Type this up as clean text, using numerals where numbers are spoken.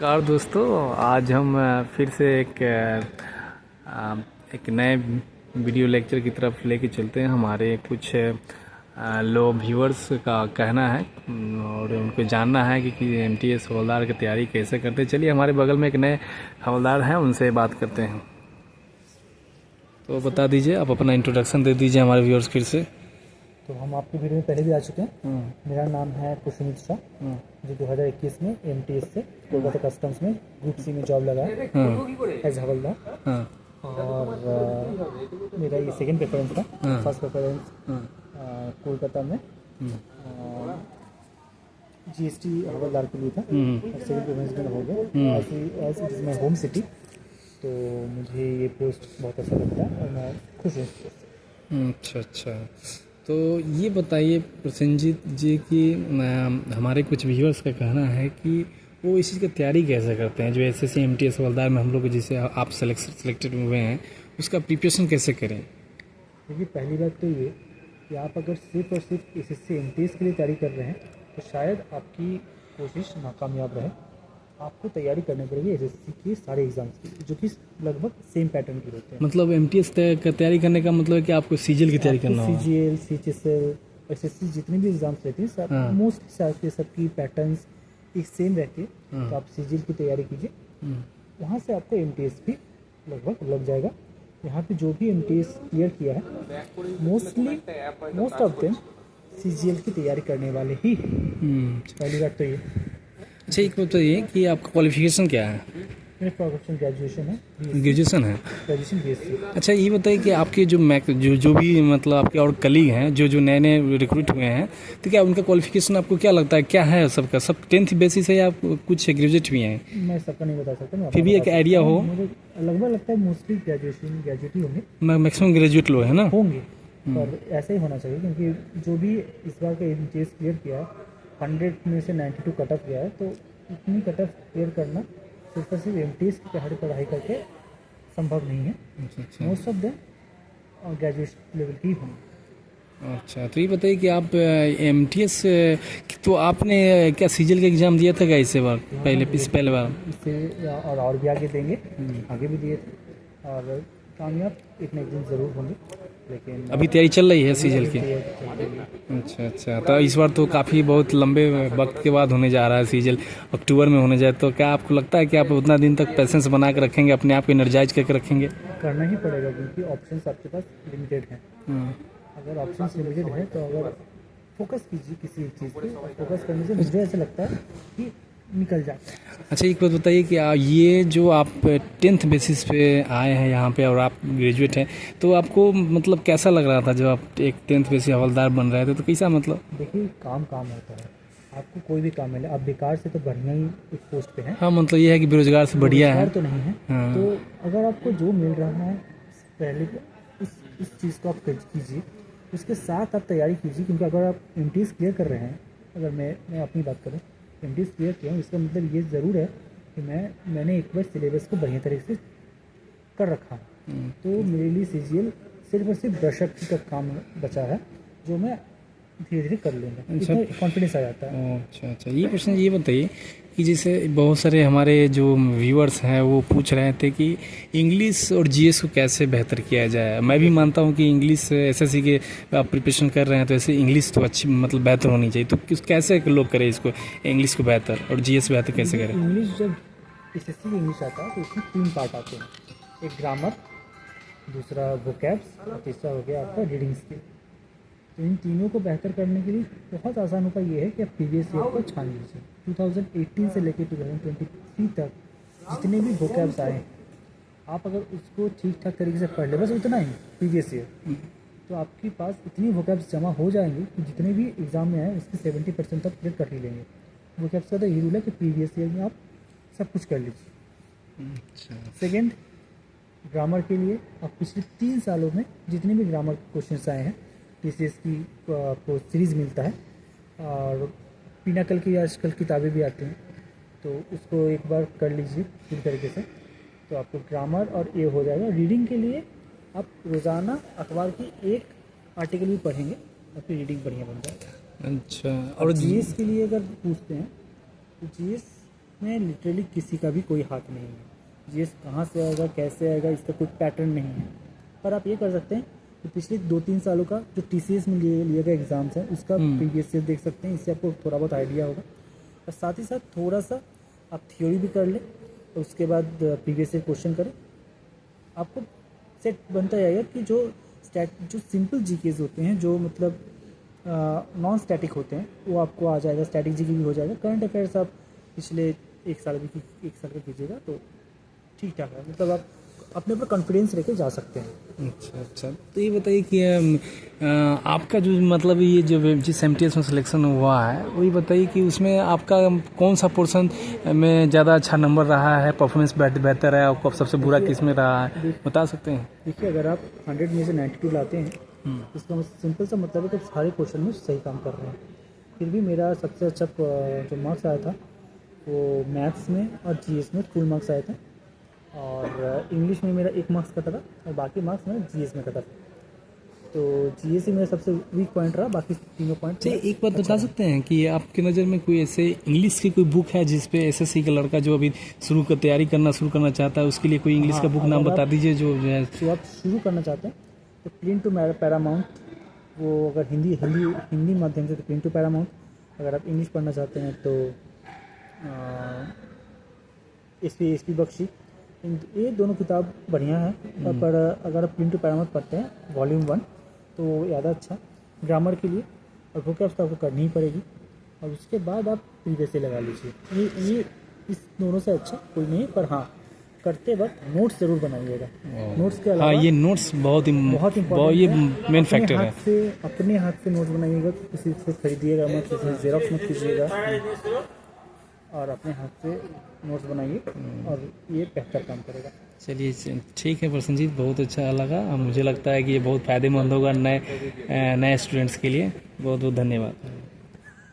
नमस्कार दोस्तों, आज हम फिर से एक नए वीडियो लेक्चर की तरफ लेके चलते हैं। हमारे कुछ लो व्यूअर्स का कहना है और उनको जानना है कि एमटीएस हवलदार की तैयारी कैसे करते हैं। चलिए, हमारे बगल में एक नए हवलदार हैं, उनसे बात करते हैं। तो बता दीजिए, आप अपना इंट्रोडक्शन दे दीजिए हमारे व्यूअर्स फिर से। तो हम आपकी वीडियो में पहले भी आ चुके हैं। मेरा नाम है कुशमित शाह, जो 2021 में एमटीएस से कोलकाता कस्टम्स में ग्रुप सी में जॉब लगा एज हवलदार। और मेरा ये सेकंड प्रेफरेंस था। फर्स्ट प्रेफरेंस कोलकाता में जीएसटी हवलदार के लिए था और सेकंड प्रेफरेंस में हो गया as it is my home city. तो मुझे ये पोस्ट बहुत अच्छा लगता है और मैं खुश हूँ। अच्छा। तो ये बताइए प्रसेनजीत जी कि हमारे कुछ व्यूअर्स का कहना है कि वो इस चीज़ की तैयारी कैसे करते हैं, जो एसएससी एमटीएस हवलदार में हम लोग जिसे आप सेलेक्टेड हुए हैं, उसका प्रिपरेशन कैसे करें। देखिए, पहली बात तो ये कि आप अगर सिर्फ और सिर्फ एसएससी एमटीएस के लिए तैयारी कर रहे हैं तो शायद आपकी कोशिश नाकामयाब रहे। आपको तैयारी करनी पड़ेगी एसएससी की सारे एग्जाम्स की, जो कि लगभग सेम पैटर्न की होते हैं। मतलब एमटीएस का तैयारी करने का मतलब है कि आपको सीजीएल की तैयारी करना होगा। सीजीएल, सीएचएसएल, एसएससी जितने भी एग्जाम्स रहते हैं सब मोस्टली सबकी पैटर्न्स एक सेम रहती है। तो आप सीजीएल की तैयारी कीजिए, वहाँ से आपको एमटीएस भी लगभग लग जाएगा। यहाँ पे जो भी एमटीएस क्लियर किया है मोस्ट ऑफ देम सीजीएल की तैयारी करने वाले ही। पहली बात तो ये। अच्छा, एक बताइए कि आपका क्वालिफिकेशन क्या है। मेरा प्रोफेशनल ग्रेजुएशन है। ग्रेजुएशन है। Graduation BSc. अच्छा, ये बताइए कि आपके जो भी मतलब आपके और कलीग हैं जो नए रिक्रूट हुए हैं, तो क्या उनका क्वालिफिकेशन आपको क्या लगता है, क्या है सबका? सब 10th बेसिस है या कुछ ग्रेजुएट भी हैं? मैं सबका नहीं बता सकता, फिर भी एक आइडिया हो। मुझे लगभग लगता है मोस्टली ग्रेजुएट ही होंगे। मैक्सिमम ग्रेजुएट लोग है ना होंगे, पर ऐसा ही होना चाहिए क्योंकि जो भी इस बार का एमटीएस क्लियर किया है 100 में से 92 कट ऑफ गया है। तो इतनी कट ऑफ क्लियर करना सिर्फ और सिर्फ एमटीएस की पढ़ाई करके संभव नहीं है। Most of them graduate level की होंगे। अच्छा, तो ये बताइए कि आप एमटीएस तो आपने क्या सीजीएल का एग्ज़ाम दिया था क्या इससे बार पहले बार? इससे और भी आगे देंगे, आगे भी दिए थे और कामयाब एक न एक दिन ज़रूर होंगे। लेकिन अभी तैयारी चल रही है सीजीएल की? अच्छा, तो इस बार तो काफ़ी बहुत लंबे वक्त के बाद होने जा रहा है सीजीएल, अक्टूबर में होने जाए। तो क्या आपको लगता है कि आप उतना दिन तक पेशेंस बना के रखेंगे, अपने आप को एनर्जाइज करके रखेंगे? करना ही पड़ेगा क्योंकि ऑप्शंस आपके पास लिमिटेड हैं। अगर ऑप्शंस लिमिटेड है तो अगर फोकस कीजिए किसी एक चीज़ पे, फोकस करने से मुझे ऐसा लगता है कि निकल जाता है। अच्छा, एक बात बताइए कि ये जो आप 10th बेसिस पे आए हैं यहाँ पे और आप ग्रेजुएट हैं, तो आपको मतलब कैसा लग रहा था जब आप एक 10th बेसिस हवलदार बन रहे थे? तो कैसा मतलब? देखिए, काम होता है। आपको कोई भी काम मिले, आप बेकार से तो बढ़िया ही एक पोस्ट पे हैं। हाँ, मतलब ये है कि बेरोजगार से बढ़िया है तो नहीं है। हाँ। तो अगर आपको जो मिल रहा है पहले इस चीज़ को आप कीजिए, उसके साथ आप तैयारी कीजिए। क्योंकि अगर आप एमटीएस क्लियर कर रहे हैं, अगर मैं अपनी बात करूँ, एमटीएस क्लियर किया हूँ, इसका मतलब ये ज़रूर है कि मैंने एक बार सिलेबस को बढ़िया तरीके से कर रखा है। तो मेरे लिए सीजीएल सिर्फ और सिर्फ ब्रशअप का काम बचा है, जो मैं धीरे धीरे कर लूँगा। अच्छा, कॉन्फिडेंस आ जाता है। अच्छा, ये प्रश्न ये बताइए कि जैसे बहुत सारे हमारे जो व्यूअर्स हैं वो पूछ रहे थे कि इंग्लिश और जीएस को कैसे बेहतर किया जाए। मैं भी मानता हूँ कि इंग्लिश एसएससी के आप प्रिपरेशन कर रहे हैं तो ऐसे इंग्लिश तो अच्छी मतलब बेहतर होनी चाहिए। तो कैसे लोग करें इसको, इंग्लिश को बेहतर और जीएस बेहतर कैसे करें? इंग्लिश जब एसएससी की इंग्लिश आता है तो इसमें 3 पार्ट आते हैं। एक ग्रामर, दूसरा वोकैब्स और तीसरा हो गया आपका रीडिंग स्किल। तो इन तीनों को बेहतर करने के लिए बहुत आसान उपाय ये है कि आप प्रीवियस ईयर को छान लीजिए। 2018 से लेकर 2023 तक जितने भी वोकैब्स आए हैं, आप अगर उसको ठीक ठाक तरीके से पढ़ ले, बस उतना ही प्रीवियस ईयर, तो आपके पास इतनी वोकैब्स जमा हो जाएंगे कि जितने भी एग्जाम में आए उसके 70% तक क्लियर कर ही लेंगे। वोकैब्स का तो ये रूल है कि प्रीवियस ईयर में आप सब कुछ कर लीजिए। सेकेंड, ग्रामर के लिए आप पिछले 3 सालों में जितने भी ग्रामर क्वेश्चन आए हैं, टीसीएस की आपको सीरीज़ मिलता है और पिनाकल की आजकल किताबें भी आती हैं, तो उसको एक बार कर लीजिए पूरी तरीके से, तो आपको ग्रामर और ये हो जाएगा। रीडिंग के लिए आप रोज़ाना अखबार की एक आर्टिकल भी पढ़ेंगे, आपकी रीडिंग बढ़िया बन जाएगा। अच्छा, और जीएस के लिए अगर पूछते हैं तो जीएस इसमें लिटरली किसी का भी कोई हाथ नहीं है। जीएस कहाँ से आएगा, कैसे आएगा, इसका कोई पैटर्न नहीं है। पर आप ये कर सकते हैं कि पिछले 2-3 सालों का जो टीसीएस में लिए गए एग्ज़ाम्स हैं उसका प्रीवियस ईयर देख सकते हैं। इससे आपको थोड़ा बहुत आइडिया होगा। और साथ ही साथ थोड़ा सा आप थ्योरी भी कर लें और उसके बाद प्रीवियस ईयर क्वेश्चन करें, आपको सेट बनता जाएगा कि जो सिंपल जीकेज होते हैं, जो मतलब नॉन स्टैटिक होते हैं, वो आपको आ जाएगा। स्टैटिक जीके भी हो जाएगा। करंट अफेयर्स आप पिछले एक साल का कीजिएगा तो ठीक ठाक है। मतलब आप अपने ऊपर कॉन्फिडेंस लेके जा सकते हैं। अच्छा। तो ये बताइए कि आपका जो मतलब ये जो जिस एमटीएस में सिलेक्शन हुआ है, वही बताइए कि उसमें आपका कौन सा पोर्शन में ज़्यादा अच्छा नंबर रहा है, परफॉर्मेंस बेहतर है, आपको सबसे बुरा किस में रहा है, बता सकते हैं? देखिए, अगर आप 100 में से 92 लाते हैं, इसका सिंपल सा मतलब है कि सारे क्वेश्चन में सही काम कर रहे हैं। फिर भी मेरा सबसे अच्छा जो मार्क्स आया था वो मैथ्स में और जीएस में फुल मार्क्स आए थे, और इंग्लिश में मेरा 1 मार्क्स कटा था और बाकी मार्क्स मेरा जीएस में कटा था। तो जीएस ही मेरा सबसे वीक पॉइंट रहा, बाकी तीनों पॉइंट। एक बात बता सकते हैं कि आपकी नज़र में कोई ऐसे इंग्लिश की कोई बुक है जिस पे एसएससी का लड़का जो अभी तैयारी शुरू करना चाहता है, उसके लिए कोई इंग्लिश का बुक नाम बता दीजिए जो है। तो आप शुरू करना चाहते हैं तो प्रिंट टू पैरामाउंट, वो अगर हिंदी माध्यम से तो प्रिंट टू पैरामाउंट। अगर आप इंग्लिश पढ़ना चाहते हैं तो एसपी बख्शी, ये दोनों किताब बढ़िया है। पर अगर आप प्रिंट टू पैरामाउंट पढ़ते हैं वॉल्यूम 1 तो ज़्यादा अच्छा ग्रामर के लिए, और वोकैब्स तो आपको करनी ही पड़ेगी। और उसके बाद आप प्रीवियस लगा लीजिए। ये इस दोनों से अच्छा कोई नहीं। पर हाँ, करते वक्त नोट्स ज़रूर बनाइएगा। नोट्स के अलावा ये नोट्स बहुत इम्पोर्टेंट, ये मेन फैक्टर है। अपने हाथ से नोट्स बनाइएगा, किसी से खरीदिएगा मत, किसी से जेरॉक्स मत कीजिएगा, और अपने हाथ से नोट्स बनाइए और ये बेहतर काम करेगा। चलिए ठीक है प्रसन्नजीत, बहुत अच्छा लगा। मुझे लगता है कि ये बहुत फ़ायदेमंद होगा नए स्टूडेंट्स के लिए। बहुत बहुत धन्यवाद।